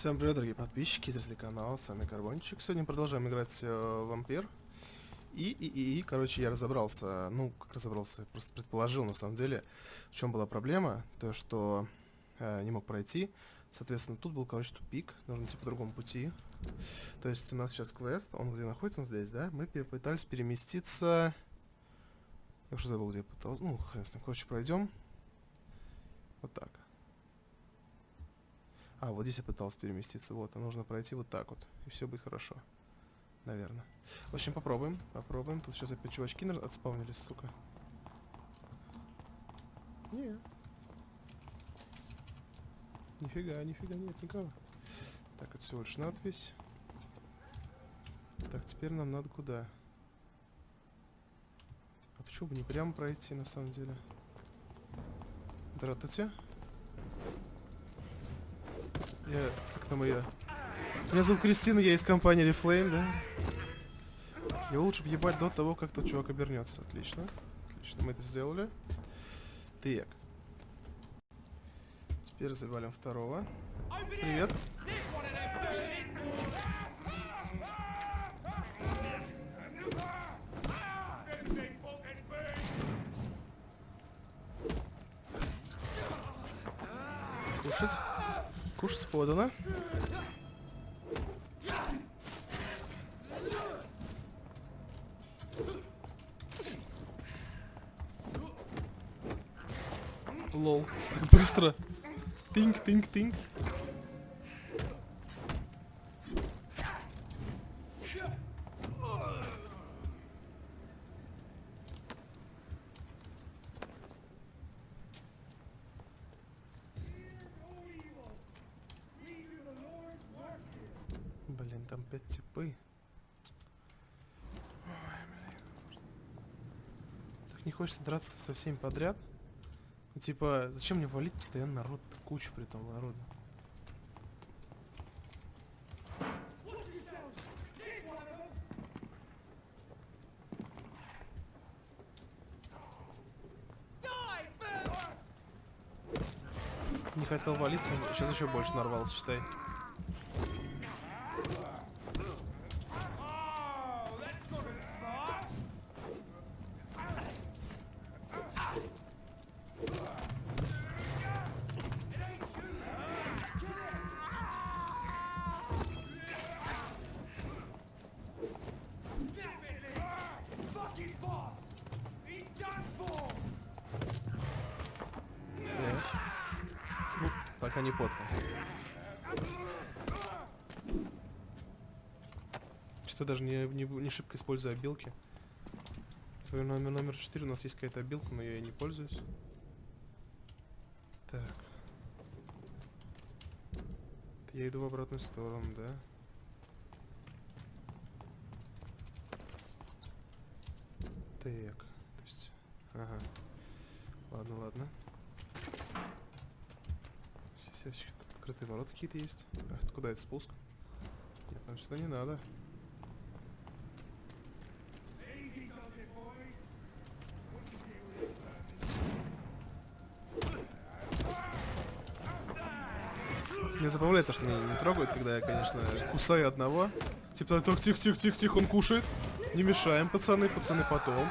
Всем привет, дорогие подписчики, зрители канала, с вами Carbon4ika. Сегодня продолжаем играть Vampyr. Короче, я разобрался, просто предположил, на самом деле, в чем была проблема. То, что не мог пройти. Соответственно, тут был, короче, тупик, нужно идти по другому пути. То есть у нас сейчас квест, он где находится, он здесь, да? Мы пытались переместиться... Я уже забыл, где я пытался, ну, хрен с ним, короче, пройдем. Вот так. А, вот здесь я пытался переместиться. Вот, а нужно пройти вот так вот. И все будет хорошо. Наверное. В общем, попробуем. Попробуем. Тут сейчас опять чувачки отспавнились, сука. Не. Нифига, нет никого. Так, это всего лишь надпись. Так, теперь нам надо куда? А почему бы не прямо пройти, на самом деле? Здравствуйте. Как там ее? Меня зовут Кристина, я из компании Reflame, да? Его лучше въебать до того, как тот чувак обернется. Отлично. Отлично, мы это сделали. Так. Теперь завалим второго. Привет. Кушать. Кушать подано. Лол. Быстро. Тинг. Блин, там 5 типы. Ой, блин. Так не хочется драться со всеми подряд. Ну, типа, зачем мне валить постоянно народ? Кучу при том народа. Не хотел валиться, сейчас еще больше нарвался, считай. Пока не потно. Что даже не шибко использую обилки. Номер 4 у нас есть какая-то обилка, но я ей не пользуюсь. Так. Я иду в обратную сторону, да? Так. То есть... Ага. Ладно. Открытые ворота какие-то есть. Ах, куда это спуск? Нет, нам сюда не надо. Меня забавляет то, что меня не трогают, когда я, конечно, кусаю одного. Типа, так, тихо, он кушает. Не мешаем, пацаны потом.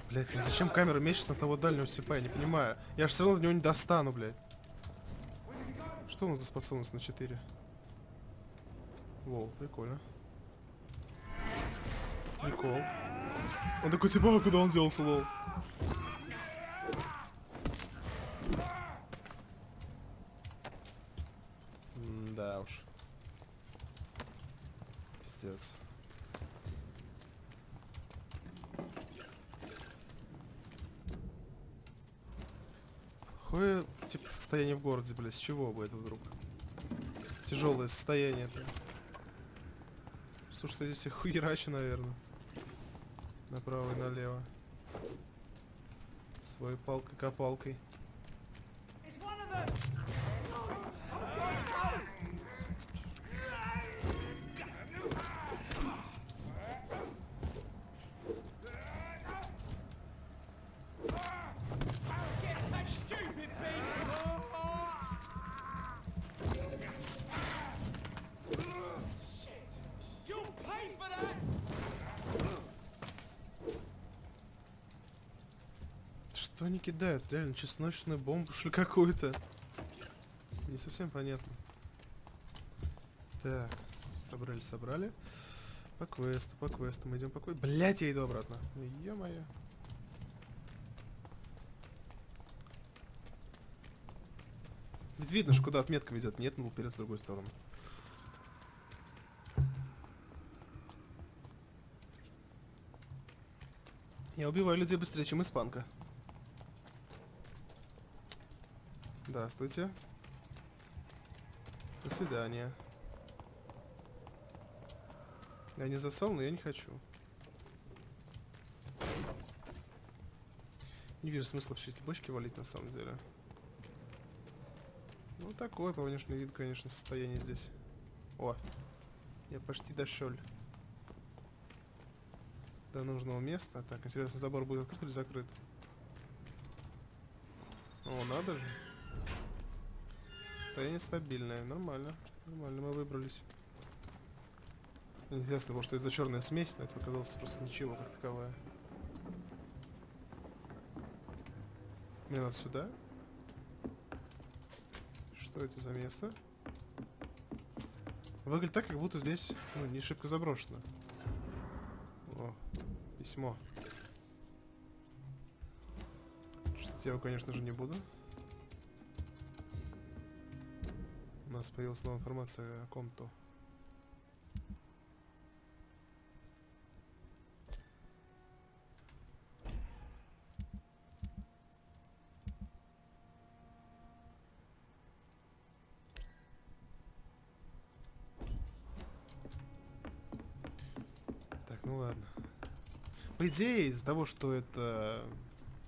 Блять, ну зачем камера мечется на того дальнего типа, я не понимаю. Я же все равно до него не достану, блядь. Что у нас за способность на 4? Воу, прикольно. Прикол. Он такой, типа, куда он делся, лол? Да уж. Пиздец. Плохое, типа, состояние в городе, блядь, с чего бы это вдруг? Тяжелое состояние это. Слушай, здесь я хуерачу, наверное. Направо и налево. Своей палкой-копалкой. Что они кидают? Реально, чесночную бомбу, что ли, какую-то? Не совсем понятно. Так, собрали. По квесту мы идем по квесту. Блять, я иду обратно. Ё-моё. Ведь видно же, куда отметка ведет. Нет, ну вперед в другую сторону. Я убиваю людей быстрее, чем испанка. Здравствуйте. До свидания. Я не засал, но я не хочу. Не вижу смысла вообще эти бочки валить на самом деле. Ну такое по внешнему виду, конечно, состояние здесь. О, я почти дошел до нужного места. Так, интересно, забор будет открыт или закрыт? О, надо же. Состояние стабильное, нормально. Нормально, мы выбрались. Интересно было, что это за черная смесь, но это показалось просто ничего как таковая. Мне надо сюда. Что это за место? Выглядит так, как будто здесь, ну, не шибко заброшено. О, письмо. Читать я его, конечно же, не буду. У нас появилась новая информация о ком-то. Так, ну ладно. По идее, из-за того, что это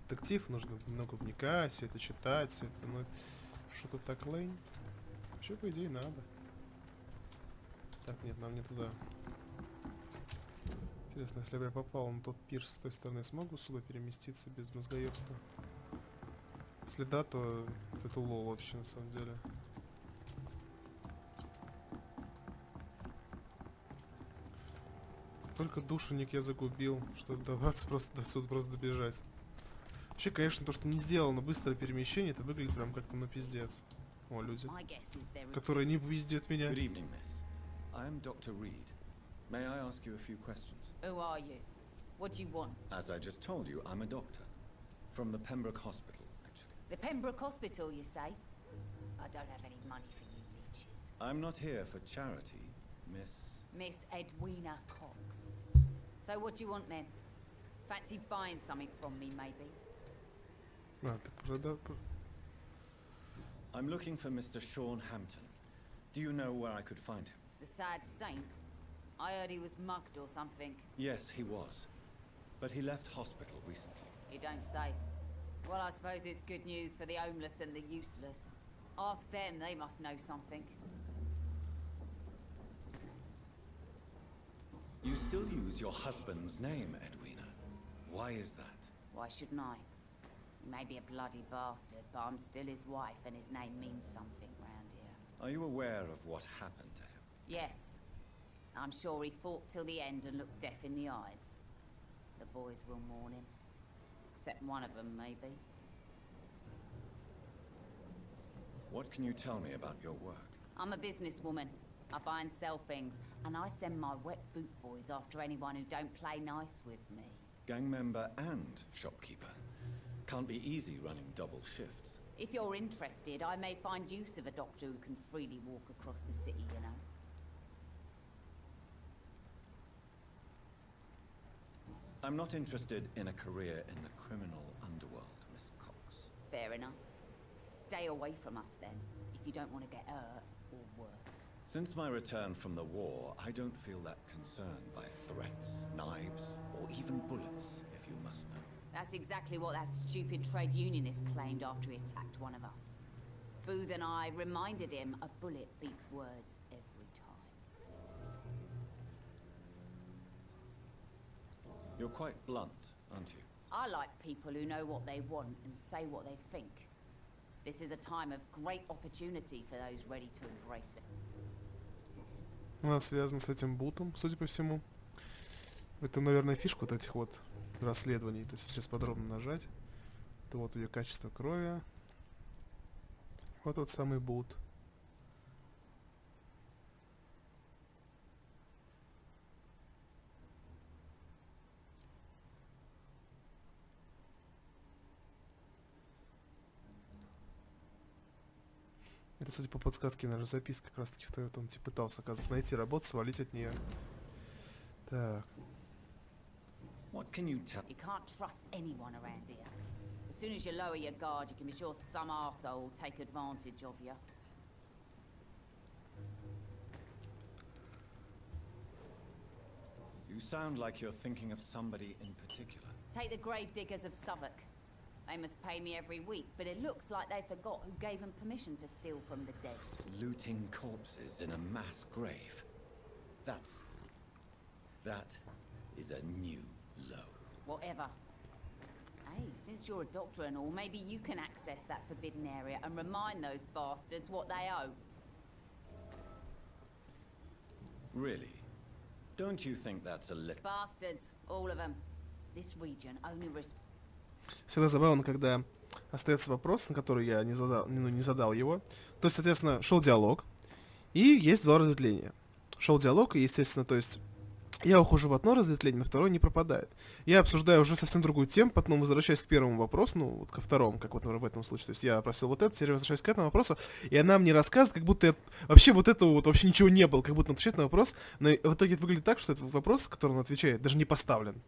детектив, нужно много вникать, все это читать, все это, ну, что-то так лень. Вообще, по идее, надо. Так, нет, нам не туда. Интересно, если бы я попал на тот пирс с той стороны, смогу сюда переместиться без мозгоебства? Если да, то это лол вообще, на самом деле. Столько душенек я загубил, чтобы добраться просто до сюда, просто добежать. Вообще, конечно, то, что не сделано быстрое перемещение, это выглядит прям как-то на пиздец. О, люди, которые не пиздят меня. Good evening, miss. I am Dr. Reed. May I ask you a few questions? Who are you? What do you want? As I just told you, I'm a doctor. From the Pembroke Hospital, actually. The Pembroke Hospital, you say? I don't have any money for you leeches. I'm not here for charity, miss. Miss Edwina Cox. So what do you want then? Fancy buying something from me, maybe? А, ты продал... I'm looking for Mr. Sean Hampton. Do you know where I could find him? The sad saint? I heard he was mugged or something. Yes, he was. But he left hospital recently. You don't say. Well, I suppose it's good news for the homeless and the useless. Ask them, they must know something. You still use your husband's name, Edwina. Why is that? Why shouldn't I? He may be a bloody bastard, but I'm still his wife and his name means something round here. Are you aware of what happened to him? Yes. I'm sure he fought till the end and looked death in the eyes. The boys will mourn him. Except one of them, maybe. What can you tell me about your work? I'm a businesswoman. I buy and sell things, and I send my wet boot boys after anyone who don't play nice with me. Gang member and shopkeeper. Can't be easy running double shifts. If you're interested, I may find use of a doctor who can freely walk across the city, you know. I'm not interested in a career in the criminal underworld, Miss Cox. Fair enough. Stay away from us then, if you don't want to get hurt or worse. Since my return from the war, I don't feel that concerned by threats, knives, or even bullets, if you must know. That's exactly what that stupid trade unionist claimed after he attacked one of us. Booth and I reminded him a bullet beats words every time. You're quite blunt, aren't you? I like people who know what they want and say what they think. This is a time of great opportunity for those ready to embrace it. У нас связано с этим бутом, судя по всему. Это, наверное, фишка вот этих вот расследований. То есть сейчас подробно нажать. Это вот ее качество крови. Вот тот самый бут. Это, судя по подсказке, наверное, записка как раз таки в той, вот он типа пытался, оказывается, найти работу, свалить от нее. Так. What can you tell? You can't trust anyone around here. As soon as you lower your guard, you can be sure some arsehole will take advantage of you. You sound like you're thinking of somebody in particular. Take the gravediggers of Southwark. They must pay me every week, but it looks like they forgot who gave them permission to steal from the dead. Looting corpses in a mass grave. That is a new low. Whatever. Hey, since you're a doctor and all, maybe you can access that forbidden area and remind those bastards what they owe. Really? Don't you think that's a little... Bastards, all of them. This region only Всегда забавно, когда остается вопрос, на который я не задал его. То есть, соответственно, шел диалог, и есть два разветвления. Шел диалог, и, естественно, то есть, я ухожу в одно разветвление, на второе не пропадает. Я обсуждаю уже совсем другую тему, потом возвращаюсь к первому вопросу, ну, вот ко второму, как вот, например, в этом случае. То есть, я просил вот это, теперь возвращаюсь к этому вопросу, и она мне рассказывает, как будто вообще вот этого вот вообще ничего не было, как будто он отвечает на вопрос, но в итоге это выглядит так, что этот вопрос, который он отвечает, даже не поставлен.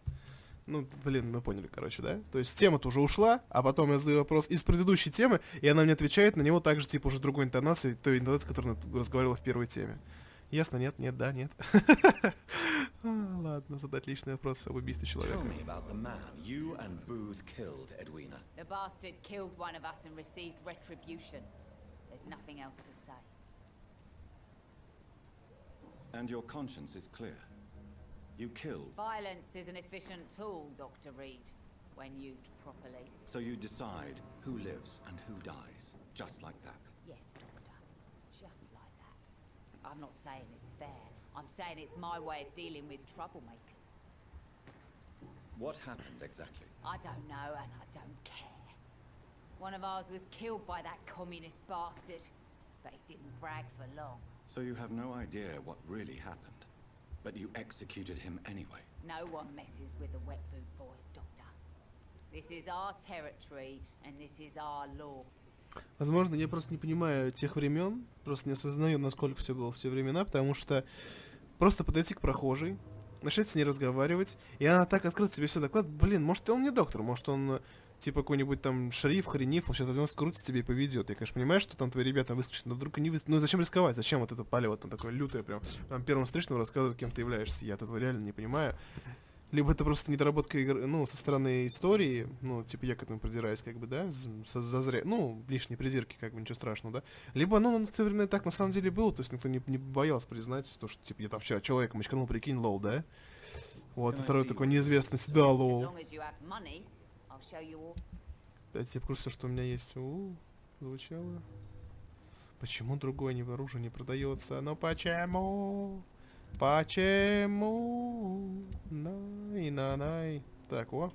Ну, блин, мы поняли, короче, да? То есть тема-то уже ушла, а потом я задаю вопрос из предыдущей темы, и она мне отвечает на него также, типа, уже другой интонацией, той интонацией, которую она разговаривала в первой теме. Ясно? Нет? Нет? Да? Нет? Ладно, задать личный вопрос об убийстве человека. Tell me about the man you and Booth killed, Edwina. The bastard killed one of us and received retribution. There's nothing else to say. And your conscience is clear. You killed. Violence is an efficient tool, Dr. Reed, when used properly. So you decide who lives and who dies, just like that. Yes, Doctor. Just like that. I'm not saying it's fair. I'm saying it's my way of dealing with troublemakers. What happened exactly? I don't know, and I don't care. One of ours was killed by that communist bastard, but he didn't brag for long. So you have no idea what really happened, but you executed him anyway. No one messes with the wet boot boys, Doctor. This is our territory, and this is our law. Возможно, я просто не понимаю тех времен, просто не осознаю, насколько все было в те времена, потому что просто подойти к прохожей, начать с ней разговаривать, и она так открыто себе все докладывает. Блин, может, он не доктор, может, он типа какой-нибудь там шериф, хрениф, он сейчас возьмет, скрутит тебе и поведет. Я, конечно, понимаю, что там твои ребята выскочат, но вдруг не выскочат. Ну зачем рисковать? Зачем вот это полет? Там такое лютое, прям первым встречным рассказывать, кем ты являешься. Я этого реально не понимаю. Либо это просто недоработка игры, ну, со стороны истории, ну, типа я к этому придираюсь, как бы, да, зазря, ну, лишние придирки, как бы, ничего страшного, да. Либо, ну, в те времена так на самом деле было, то есть никто не боялся признать, то, что, типа, я там вчера человека мочканул, прикинь, лол, да. Вот, и второй такой неизвестность, да, лол. Опять я в курсе, что у меня есть. Звучало. Почему другое оружие не продается? Ну почему? Почему? Най. Так, о.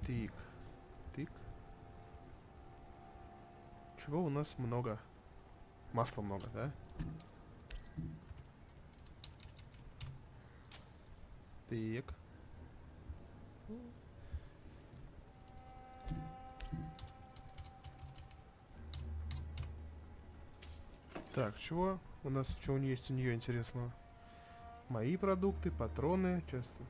Тик. Тик. Чего у нас много? Масла много, да? Так. Так, чего? У нас что есть у нее интересного? Мои продукты, патроны, часто.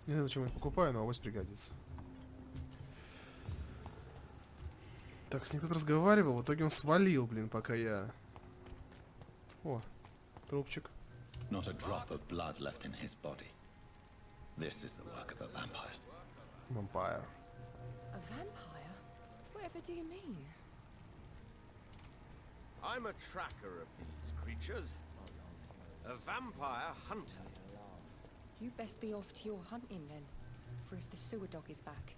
Не знаю, зачем я их покупаю, но авось пригодится. Так, с ним кто-то разговаривал, в итоге он свалил, блин, пока я... О, трупчик. Not a drop of blood left in his body. This is the work of a vampire. Vampyr. A vampire? Whatever do you mean? I'm a tracker of these creatures. A vampire hunter. You best be off to your hunting then. For if the sewer dog is back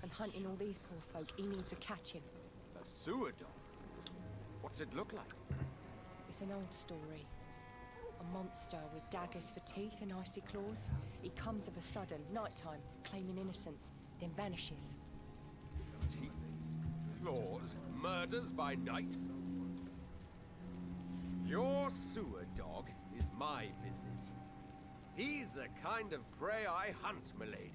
and hunting all these poor folk, he needs a catching. A sewer dog? What's it look like? It's an old story. A monster with daggers for teeth and icy claws. He comes of a sudden, nighttime, claiming innocence, then vanishes. Teeth, claws, murders by night. Your sewer dog is my business. He's the kind of prey I hunt, milady.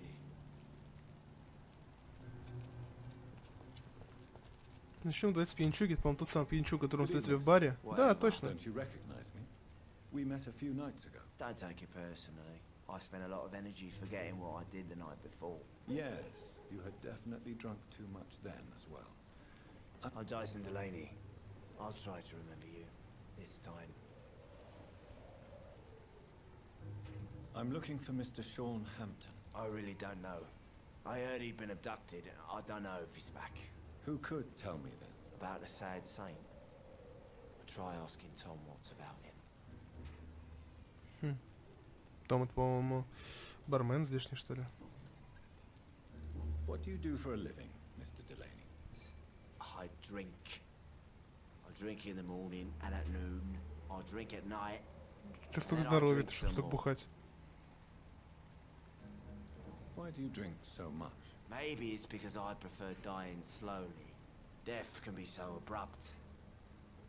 Начнем давать с пьянчуги. Это, по-моему, тот самый пьянчуг, который мы встретили в баре. Да, точно. Don't you recognize me? We met a few nights ago. Don't take it personally. I spent a lot of energy forgetting what I did the night before. Yes, you had definitely drunk too much then as well. I'm Dyson Delaney. I'll try to remember you. This time. I'm looking for Mr. Sean Hampton. I really don't know. I heard he'd been abducted. I don't know if he's back. Who could tell me then? About the sad saint. I'll try asking Tom what's about him. Том, это, по-моему, бармен здешний, что ли? What do you do for a living, Mr. Delaney? I drink. I drink in the morning and at noon. I drink at night. Ты столько здоровья, ты что, столько бухать? Why do you drink so much? Maybe it's because I prefer dying slowly. Death can be so abrupt.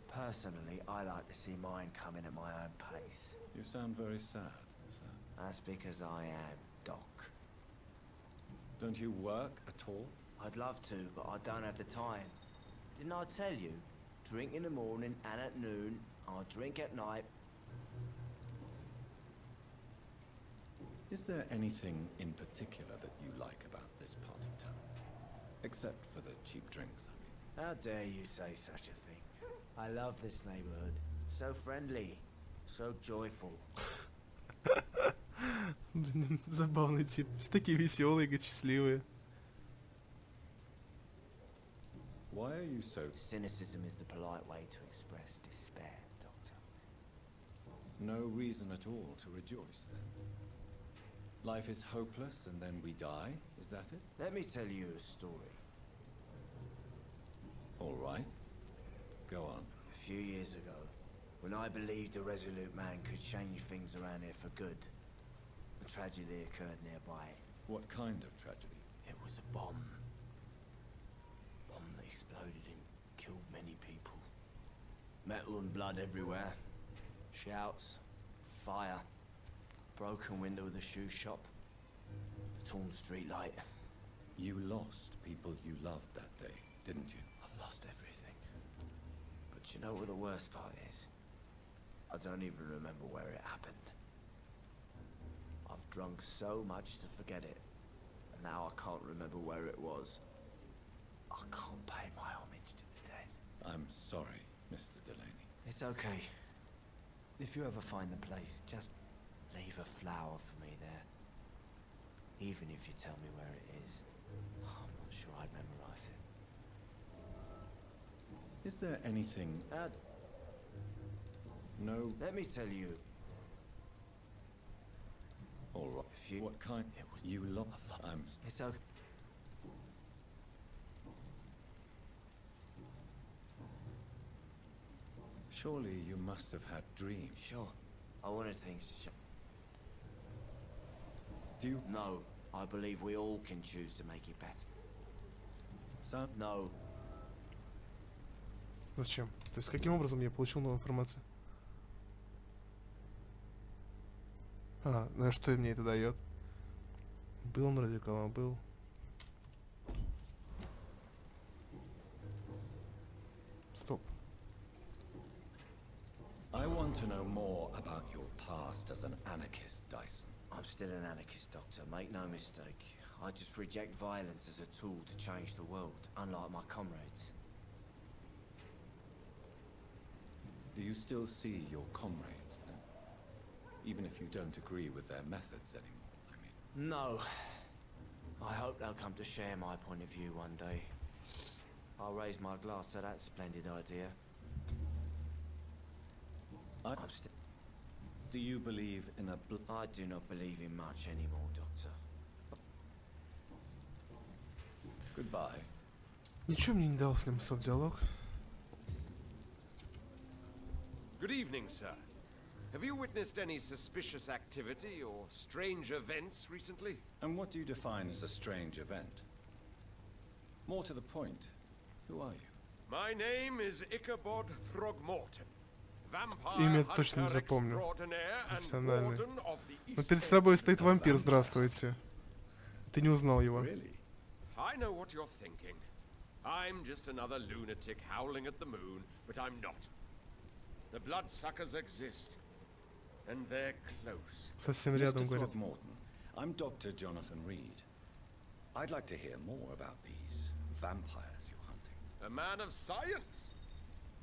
Personally, I like to see mine coming at my own pace. You sound very sad, sir. That's because I am Doc. Don't you work at all? I'd love to, but I don't have the time. Didn't I tell you? Drink in the morning and at noon. I drink at night. Is there anything in particular that you like about this part of town? Except for the cheap drinks, I mean. How dare you say such a thing? I love this neighborhood. So friendly. So joyful. Блин, забавный тип. Все такие веселые, говорит, счастливые. Why are you so... Cynicism is the polite way to express despair, Doctor. No reason at all to rejoice, then? Life is hopeless and then we die, is that it? Let me tell you a story. All right. Go on. A few years ago, when I believed a resolute man could change things around here for good, a tragedy occurred nearby. What kind of tragedy? It was a bomb. Bomb that exploded and killed many people. Metal and blood everywhere. Shouts, fire, broken window of the shoe shop, the torn street light. You lost people you loved that day, didn't you? I've lost everything. But you know what the worst part is? I don't even remember where it happened. I've drunk so much to forget it, and now I can't remember where it was. I can't pay my homage to the dead. I'm sorry, Mr. Delaney. It's okay. If you ever find the place, just leave a flower for me there. Even if you tell me where it is, I'm not sure I'd memorize it. Is there anything... No... Let me tell you. All right. If you... What kind... It was... You lost... I'm... It's okay. Surely you must have had dreams. Sure. I wanted things to show. Do you... No. I believe we all can choose to make it better. Son? No. Зачем? То есть каким образом я получил новую информацию? Ну а что мне это дает? Был он радикалом, был. Стоп. I want to know more about your past as an anarchist, Dyson. I'm still an anarchist, Doctor, make no mistake. I just reject violence as a tool to change the world, unlike my comrades. Do you still see your comrades, then? Even if you don't agree with their methods anymore, I mean. No. I hope they'll come to share my point of view one day. I'll raise my glass to that splendid idea. Do you believe in a I do not believe in much anymore, Doctor. Goodbye. Ничего мне не дал с ним диалог. Good evening, sir. Have you witnessed any suspicious activity or strange events recently? And what do you define as a strange event? More to the point, who are you? My name is Ichabod Throgmorton. Vampire Имя точно не hunter запомню. extraordinaire and Профессиональный. warden of the Вот East перед End. тобой стоит вампир, здравствуйте. Ты не узнал его. Really? I know what you're thinking. I'm just another lunatic howling at the moon, but I'm not. The bloodsuckers exist, and they're close. Совсем рядом, Mr. говорит. Throgmorton, I'm Dr. Jonathan Reed. I'd like to hear more about these vampires you're hunting. A man of science?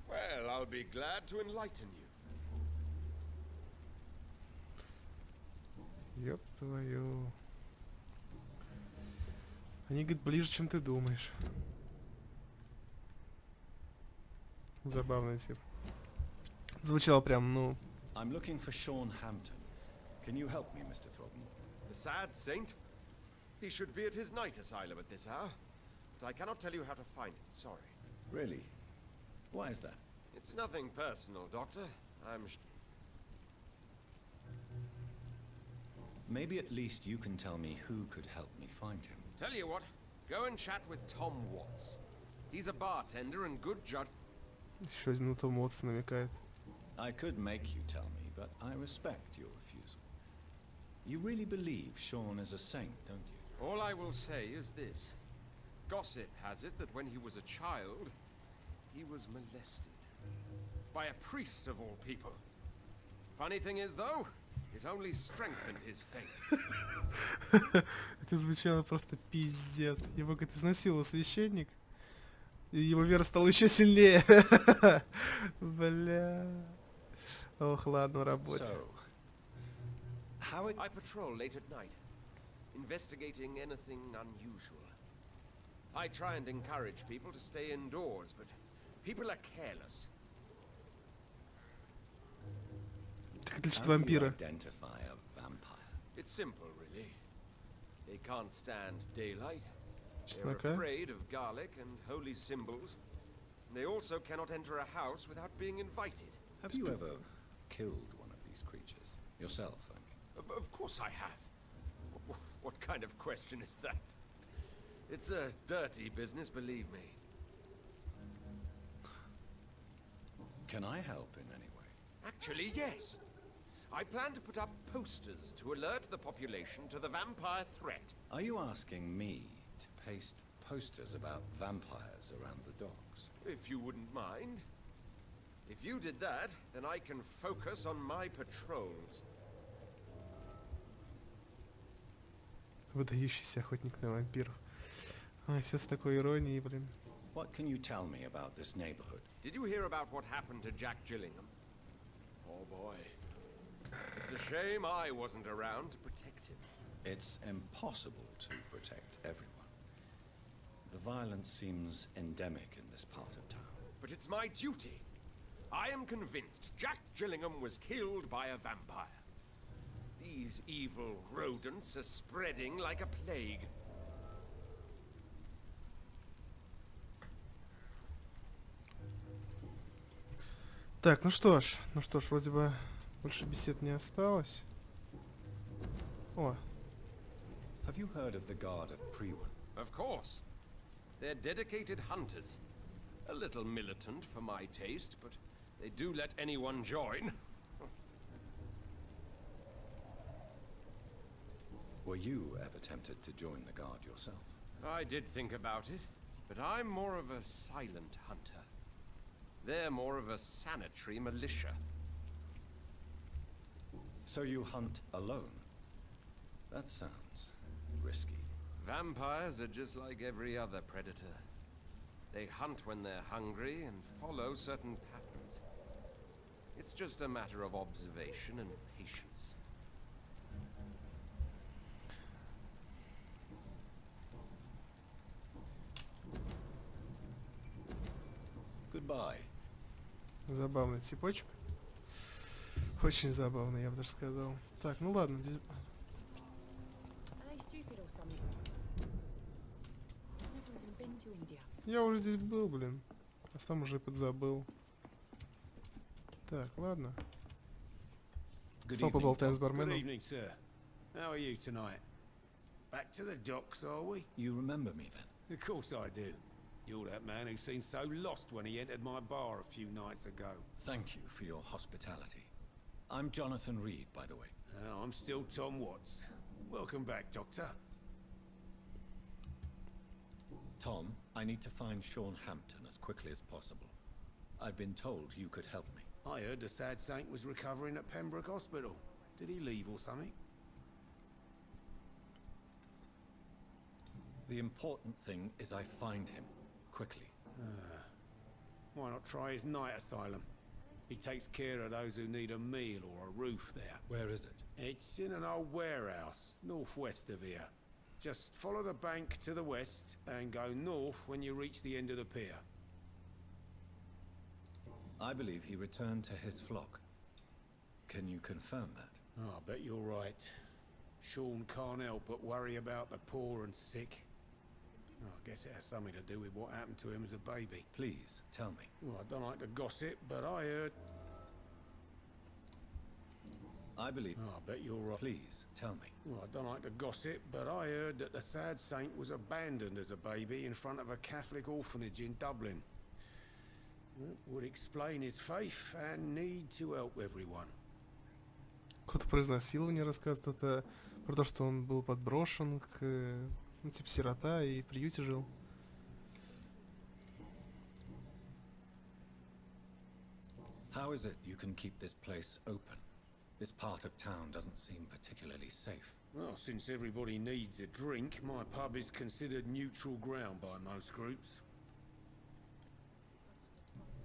Well, I'll be glad to enlighten you. Ёб твою. Они, говорит, ближе, чем ты думаешь. Забавный тип. Звучало прям, ну... I'm looking for Sean Hampton. Can you help me, Mr. Throgmorton? The sad saint? He should be at his night asylum at this hour. But I cannot tell you how to find it, sorry. Really? Why is that? It's nothing personal, Doctor. Maybe at least you can tell me who could help me find him. Tell you what, go and chat with Tom Watts. He's a bartender and good judge. Еще один Том Уотс намекает. I could make you tell me, but I respect your refusal. You really believe Sean is a saint, don't you? All I will say is this. Gossip has it that when he was a child, he was molested. By a priest of all people. Funny thing is, though, it only strengthened his faith. Это звучало просто пиздец. Его, говорит, изнасиловал священник. И его вера стала еще сильнее. Бля. Ох, ладно, работе. So, how it... I patrol late at night, investigating anything unusual. I try and encourage people to stay indoors, but people are careless. Как отличить How do you вампира? identify a vampire? It's simple, really. They can't stand daylight. They're Чеснока? afraid of garlic and holy symbols. They also cannot enter a house without being invited. Have you ever killed one of these creatures? Yourself, I mean. Of course I have. What kind of question is that? It's a dirty business, believe me. Can I help in any way? Actually, yes. I plan to put up posters to alert the population to the vampire threat. Are you asking me to paste posters about vampires around the docks? If you wouldn't mind. If you did that, then I can focus on my patrols. Выдающийся охотник на вампиров. Ой, все с такой иронией, блин. What can you tell me about this neighborhood? Did you hear about what happened to Jack Gillingham? Oh boy. It's a shame I wasn't around to protect him. It's impossible to protect everyone. The violence seems endemic in this part of town. But it's my duty. I am convinced Jack Gillingham was killed by a vampire. These evil rodents are spreading like a plague. Так, ну что ж, вроде бы больше бесед не осталось. О, Have you heard of the Guard of Prewan? Of course. They're dedicated hunters. A little militant for my taste, but they do let anyone join. Were you ever tempted to join the Guard yourself? I did think about it, but I'm more of a silent hunter. They're more of a sanitary militia. So you hunt alone? That sounds risky. Vampires are just like every other predator. They hunt when they're hungry and follow certain patterns. It's just a matter of observation and patience. Goodbye. Забавный цепочек. Очень забавный, я бы даже сказал. Так, ну ладно, здесь... Are they stupid or something? I've never even been to India. Я уже здесь был, блин. А сам уже подзабыл. Так, ладно. Снова поболтаем с Good барменом. evening, sir. How are you tonight? Back to the docks, are we? You remember me then? Of course I do. You're that man who seemed so lost when he entered my bar a few nights ago. Thank you for your hospitality. I'm Jonathan Reed, by the way. I'm still Tom Watts. Welcome back, Doctor. Tom, I need to find Sean Hampton as quickly as possible. I've been told you could help me. I heard the sad saint was recovering at Pembroke Hospital. Did he leave or something? The important thing is I find him, quickly. Why not try his night asylum? He takes care of those who need a meal or a roof there. Where is it? It's in an old warehouse, northwest of here. Just follow the bank to the west and go north when you reach the end of the pier. I believe he returned to his flock. Can you confirm that? Oh, I bet you're right. Sean can't help but worry about the poor and sick. Oh, I guess it has something to do with what happened to him as a baby. Please, tell me. Well, I don't like to gossip, but I heard... I believe... Oh, I bet you're right. Please, tell me. Well, I don't like to gossip, but I heard that the sad saint was abandoned as a baby in front of a Catholic orphanage in Dublin. Would explain his faith and need to help everyone. Кто-то про изнасилование рассказывает, кто-то про то, что он был подброшен к... Ну, типа сирота и в приюте жил. How is it you can keep this place open? This part of town doesn't seem particularly safe. Well, since everybody needs a drink, my pub is considered neutral ground by most groups.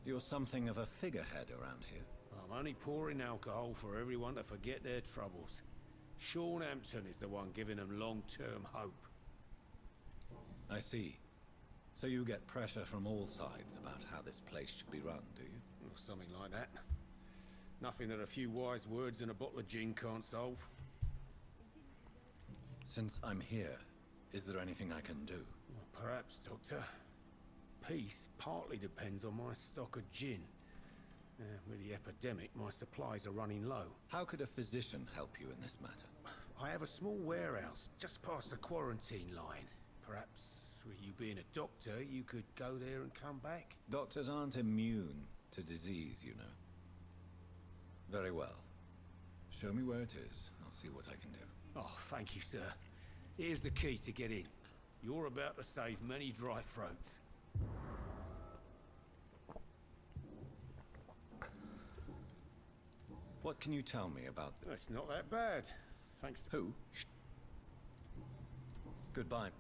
You're something of a figurehead around here. I'm only pouring alcohol for everyone to forget their troubles. Sean Hampton is the one giving them long-term hope. I see. So you get pressure from all sides about how this place should be run, do you? Or something like that. Nothing that a few wise words and a bottle of gin can't solve. Since I'm here, is there anything I can do? Well, perhaps, Doctor. Peace partly depends on my stock of gin. With the epidemic, my supplies are running low. How could a physician help you in this matter? I have a small warehouse just past the quarantine line. Perhaps, with you being a doctor, you could go there and come back? Doctors aren't immune to disease, you know. Very well. Show me where it is. I'll see what I can do. Oh, thank you, sir. Here's the key to get in. You're about to save many dry throats. What can you tell me about... It's not that bad. Thanks to... Who? Goodbye.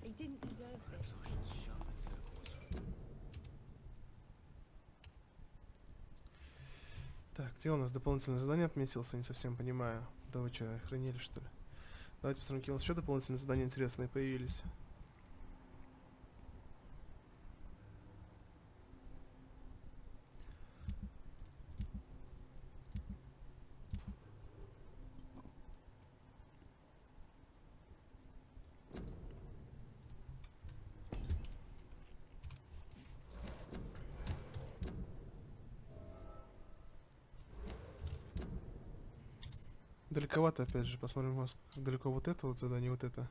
He didn't deserve this. Так, где у нас дополнительное задание отметился? Не совсем понимаю. Да вы что, охренели что ли? Давайте посмотрим, какие у нас еще дополнительные задания интересные появились. Далековато, опять же, посмотрим, у нас как далеко вот это вот задание, вот это.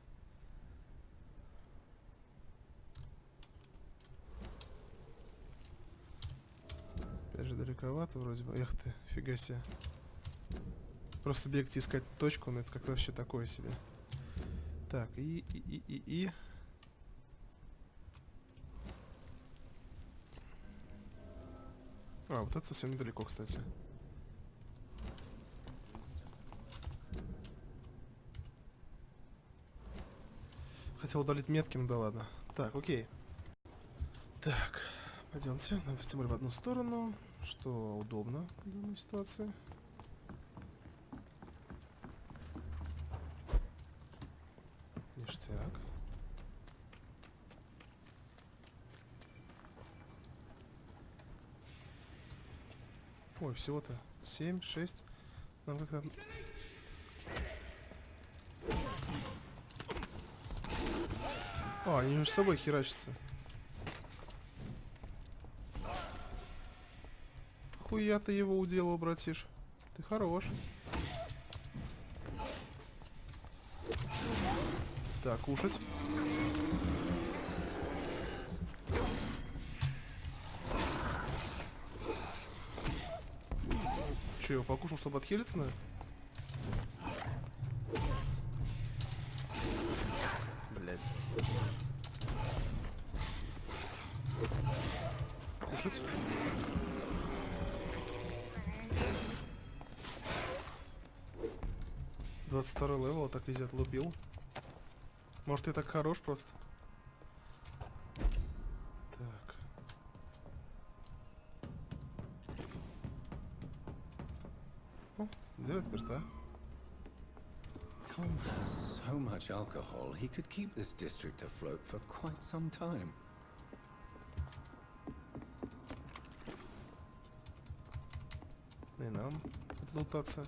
Опять же, далековато вроде бы. Эх ты, фига себе. Просто бегать и искать точку, ну это как-то вообще такое себе. Так, и. А, вот это совсем недалеко, кстати. Хотел удалить метки, ну да ладно. Так, окей. Так, пойдемте. Нам тем более в одну сторону, что удобно в данной ситуации. Ништяк. Ой, всего-то 7, 6. Нам как-то... А, они между собой херачатся. Хуя ты его уделал, братиш. Ты хорош. Так, кушать. Че, его покушал, чтобы отхилиться, наверное? Блять. Кушать. «22 левел, а так везде отлупил. Может, я так хорош просто?» Так. О, дверь отперта. Tom has so much alcohol, he could keep this district afloat for quite some time. И нам отлутаться.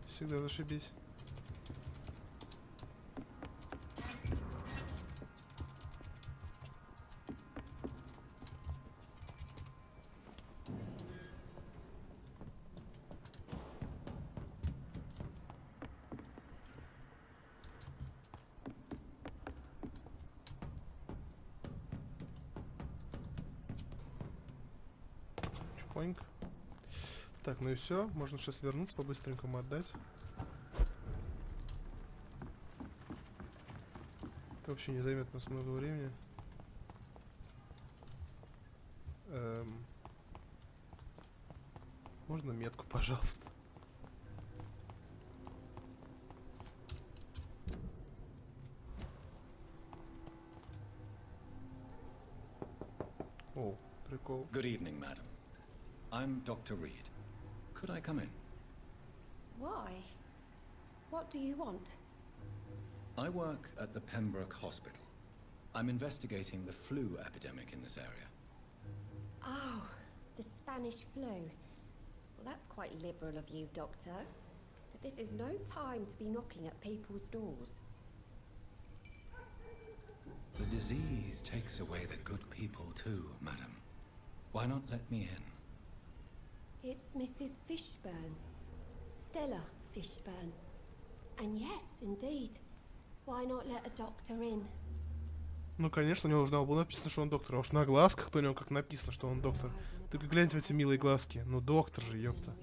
Всегда зашибись. Чпоньк. Так, ну и все. Можно сейчас вернуться, по-быстренькому отдать. Это вообще не займет нас много времени. Можно метку, пожалуйста? О, прикол. Good evening, madam. I'm Dr. Reed. Could I come in? Why? What do you want? I work at the Pembroke Hospital. I'm investigating the flu epidemic in this area. Oh, the Spanish flu. Well, that's quite liberal of you, Doctor. But this is no time to be knocking at people's doors. The disease takes away the good people too, madam. Why not let me in? It's Mrs. Fishburne. Stella Fishburne. And yes, indeed. Why not let a doctor in? Ну, конечно, у него должно было написано, что он доктор. А уж на глазках-то у него как написано, что он доктор. Только гляньте в эти милые глазки. Ну, доктор же, ёпта.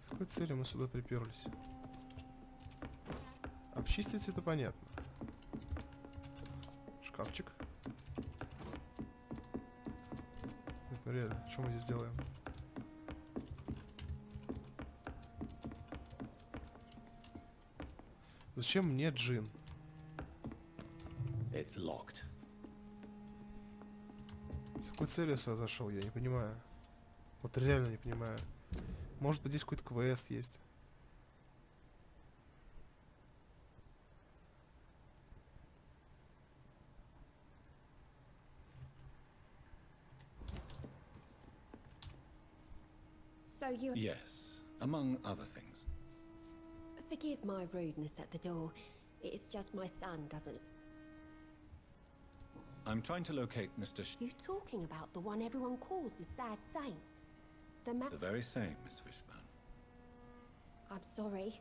С какой целью мы сюда приперлись? Обчистить это понятно. Шкафчик. Нет, ну реально, что мы здесь делаем? Зачем мне джин? It's locked. С какой целью я сюда зашел, я не понимаю. Вот реально не понимаю. Может быть, здесь какой-то квест есть. So you... Yes, among other things. Forgive my rudeness at the door. It's just my son doesn't... I'm trying to locate Mr. You talking about the one everyone calls the sad saint? The very same, Miss Fishburne. I'm sorry.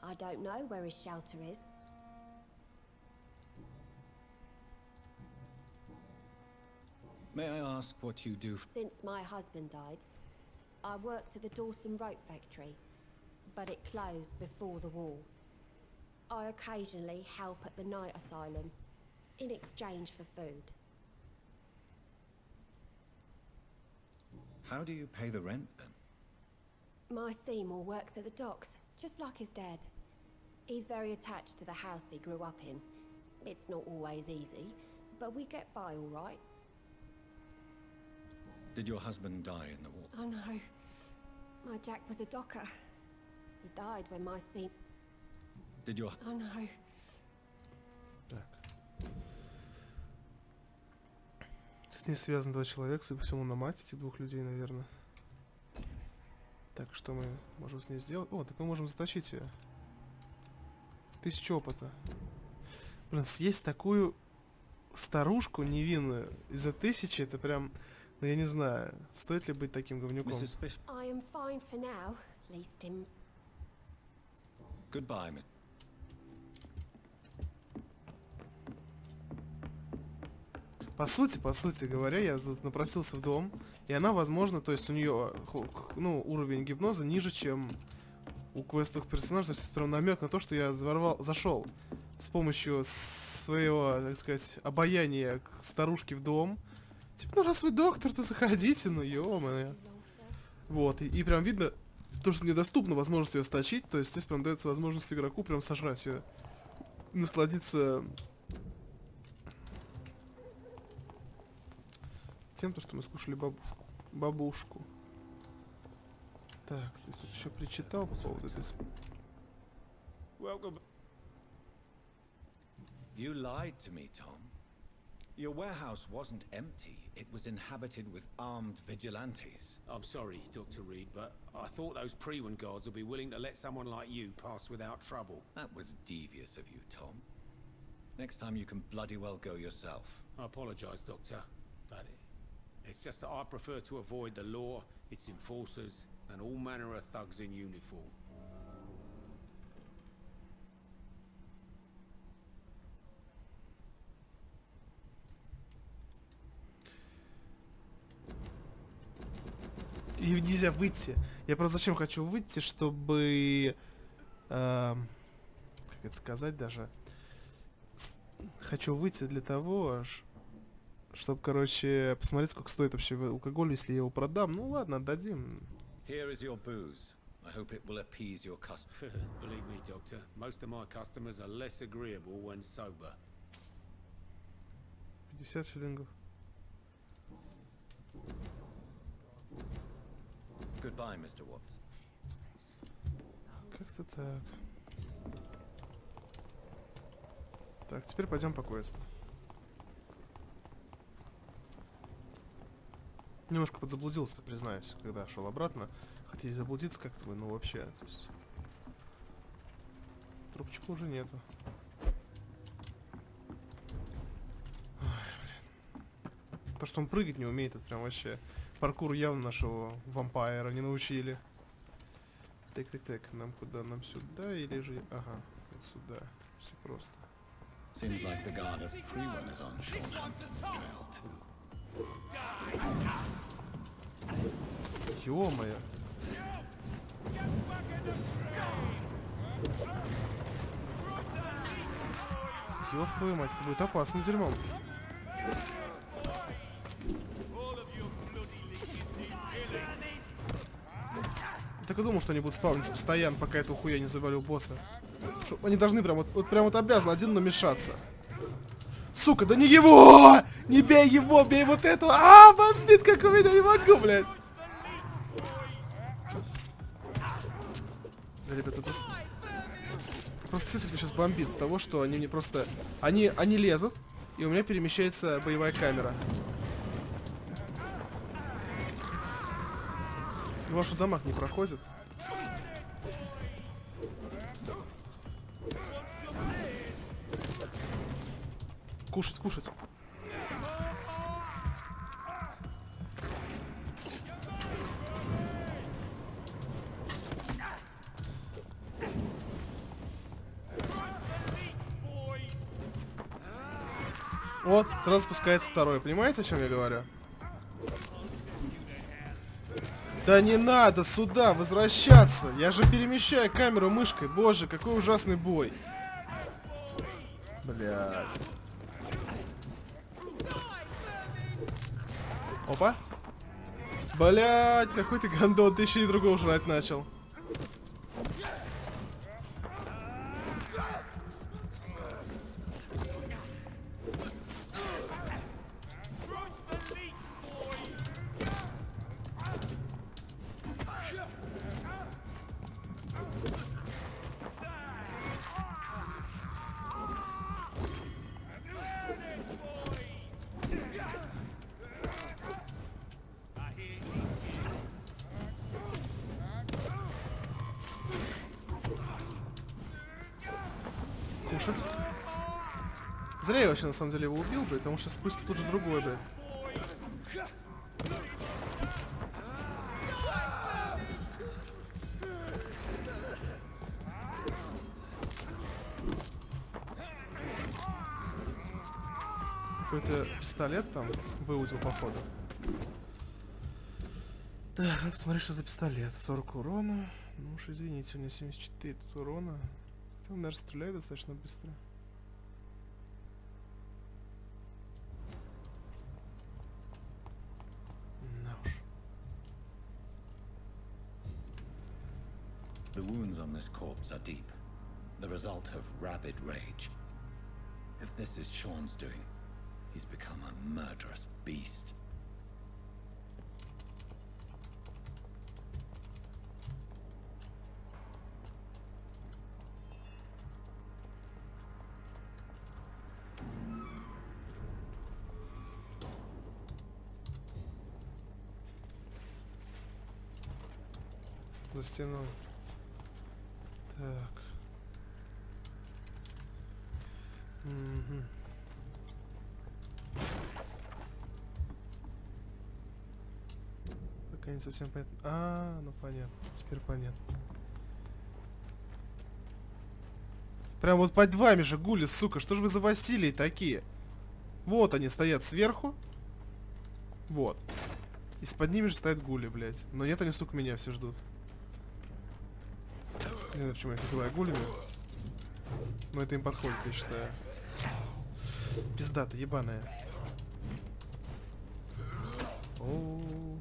I don't know where his shelter is. May I ask what you do? Since my husband died, I worked at the Dawson Rope Factory, but it closed before the war. I occasionally help at the night asylum, in exchange for food. How do you pay the rent then? My Seymour works at the docks, just like his dad. He's very attached to the house he grew up in. It's not always easy, but we get by all right. Did your husband die in the war? Oh no. My Jack was a docker. He died when my Seymour... Did your... Oh no. Так. С ней связаны 2 человека, судя по всему, на мать этих 2 людей, наверное. Так, что мы можем с ней сделать? О, так мы можем заточить ее. 1000 опыта. Блин, съесть такую старушку невинную из-за 1000, это прям... Ну, я не знаю, стоит ли быть таким говнюком. I am fine for now. Least him... Goodbye, Miss... По сути говоря, я напросился в дом, и она, возможно, то есть у нее, ну, уровень гипноза ниже, чем у квестовых персонажей, то есть прям намек на то, что я зашел с помощью своего, так сказать, обаяния к старушке в дом. Типа, ну раз вы доктор, то заходите, ну ё-моё. Вот, и прям видно то, что мне доступна возможность ее сточить, то есть здесь прям дается возможность игроку прям сожрать ее, насладиться тем, то, что мы скушали бабушку. Так, ты тут еще причитал по поводу этой... Welcome. You lied to me, Tom. Your warehouse wasn't empty. It was inhabited with armed vigilantes. I'm sorry, Dr. Reed, but I thought those Pre-Wan guards would be willing to let someone like you pass without trouble. That was devious of you, Tom. Next time you can bloody well go yourself. I apologize, Doctor, but it's just that I prefer to avoid the law, its enforcers, and all manner of thugs in uniform. И нельзя выйти. Я просто зачем хочу выйти, чтобы... как это сказать даже? Хочу выйти для того, чтобы, короче, посмотреть, сколько стоит вообще алкоголь, если я его продам. Ну ладно, отдадим. Here is your booze. I hope it will appease your customers. Believe me, Doctor, most of my customers are less agreeable when sober. 50 шиллингов. Goodbye, Mr. Watts. Как-то так. Так, теперь пойдем по квесту. Немножко подзаблудился, признаюсь, когда шел обратно. Хотели заблудиться как-то, ну вообще, то есть... Трубочка уже нету. Ой, блин. То, что он прыгать не умеет, это прям вообще... Паркур явно нашего вампира не научили. Так, нам куда? Нам сюда или же... Ага, вот сюда. Все просто. Seems like the guard of Pre-Wan is on shorthand trail too. Ё-моё. Ёб твою мать, это будет опасным дерьмом. Я так и думал, что они будут спавниться постоянно, пока этого хуя не завалил босса. Они должны прям вот обязаны один намешаться. Сука, да не его! Не бей его, бей вот этого! А, бомбит, как у меня, не могу, блядь! Ребята, это... Просто цифр меня сейчас бомбит с того, что они мне просто... Они лезут, и у меня перемещается боевая камера. Вашу дамаг не проходит. Кушать. Вот, сразу спускается второй. Понимаете, о чем я говорю? Да не надо сюда возвращаться. Я же перемещаю камеру мышкой. Боже, какой ужасный бой. Блядь. Опа. Блять, какой ты гандон, ты еще и другого жрать начал. Кушать. Зря я вообще на самом деле его убил, блядь, потому что спустится тут же другой, блядь. Какой-то пистолет там выудил, походу. Так, ну посмотри, что за пистолет. 40 урона. Ну уж извините, у меня 74 тут урона. Он, наверное, стреляет достаточно быстро. Да уж. The wounds on this corpse are deep, the result of rabid rage. If this is Sean's doing, he's become a murderous beast. За стеной. Так. Угу. Пока не совсем понятно. А, ну понятно. Теперь понятно. Прям вот под вами же гули, сука. Что ж вы за Василий такие? Вот они стоят сверху. Вот. Из-под ними же стоят гули, блядь. Но нет, они, сука, меня все ждут. Не знаю, почему я их называю гулями. Но это им подходит, я считаю. Пизда-то, ебаная. О-о-о.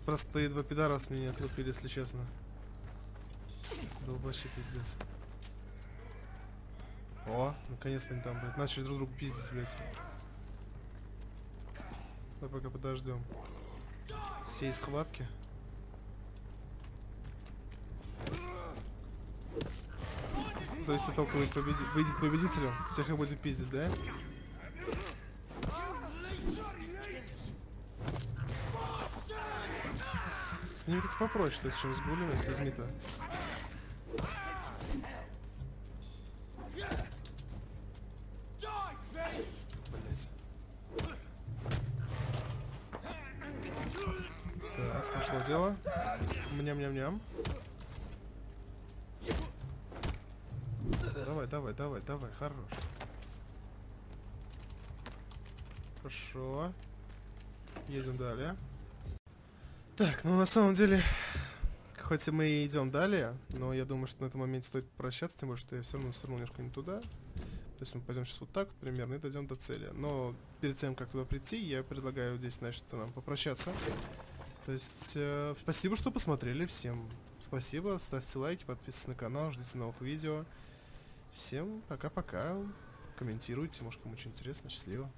Простые два пидораса меня отлупили, если честно. Долбащий пиздец. О, наконец-то они там, блядь, начали друг другу пиздить, блядь. Давай пока подождем. Все из схватки. Зависит от того, кто выйдет победителем, тех и будет пиздить, да? С ними как попроще, кстати, чем с гулями, с людьми-то. Блять. Так, пошло дело. Мням-ням-ням. Давай, давай, давай, давай, хорош. Хорошо. Едем далее. Так, ну на самом деле, хоть и мы идем далее, но я думаю, что на этом моменте стоит прощаться, тем более, что я все равно свернул немножко не туда. То есть мы пойдем сейчас вот так вот примерно и дойдем до цели. Но перед тем, как туда прийти, я предлагаю здесь, значит, нам попрощаться. То есть, спасибо, что посмотрели. Всем спасибо, ставьте лайки, подписывайтесь на канал, ждите новых видео. Всем пока-пока. Комментируйте, может, кому что интересно. Счастливо.